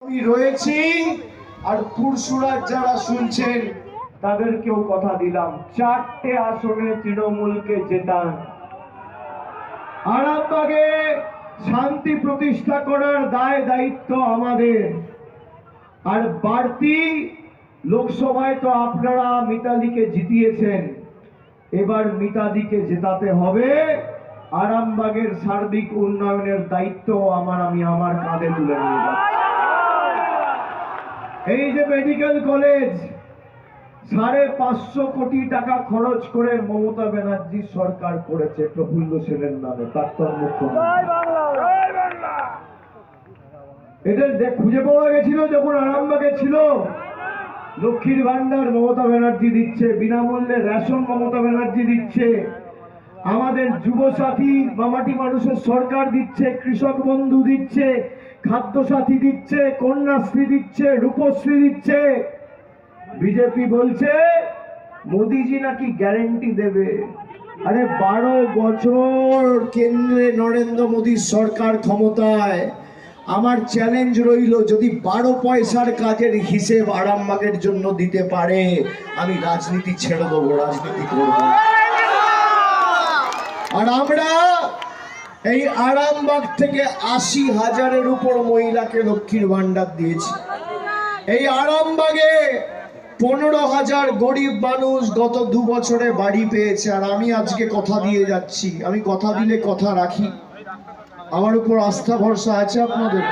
আমি রয়েছি আর পুরসুরার যারা শুনছেন তাদেরকেও কথা দিলাম, 4টে আসনে তৃণমূলকে জেতান। আরামবাগে শান্তি প্রতিষ্ঠা করার দায় দায়িত্ব আমাদের। আর বাড়তি লোকসভায় তো আপনারা মিতালিকে জিতিয়েছেন, এবার মিতালিকে জেতাতে হবে। আরামবাগের সার্বিক উন্নয়নের দায়িত্ব আমি আমার কাঁধে তুলে নিয়ে যাচ্ছি। এই যে মেডিকেল কলেজ 550 কোটি টাকা খরচ করে মমতা ব্যানার্জি সরকার করেছে প্রফুল্ল সেনের নামে, প্রাক্তন মুখ্যমন্ত্রী। এদের খুঁজে পাওয়া গেছিল যখন আরামবাগে ছিল। লক্ষ্মীর ভান্ডার মমতা ব্যানার্জি দিচ্ছে, বিনামূল্যে রেশন মমতা ব্যানার্জি দিচ্ছে, আমাদের যুব সাথী মামাটি মানুষের সরকার দিচ্ছে, কৃষক বন্ধু দিচ্ছে, খাদ্য সাথী দিচ্ছে, কন্যাশ্রী দিচ্ছে, রূপশ্রী দিচ্ছে। বিজেপি বলছে মোদিজি নাকি গ্যারেন্টি দেবে। আরে 12 বছর কেন্দ্রে নরেন্দ্র মোদীর সরকার ক্ষমতায়। আমার চ্যালেঞ্জ রইল, যদি 12 পয়সার কাজের হিসেব আরামবাগের জন্য দিতে পারে, আমি রাজনীতি ছেড়ে দেবো, রাজনীতি করবো। আর আমরা এই আরামবাগ থেকে 80,000-এর উপর মহিলাকে লক্ষ্মীর ভান্ডার দিয়েছি। এই আরামবাগে 15,000 গরিব মানুষ গত 2 বছরে বাড়ি পেয়েছে। আর আমি আজকে কথা দিয়ে যাচ্ছি, আমি কথা দিলে কথা রাখি। আমার উপর আস্থা ভরসা আছে আপনাদের?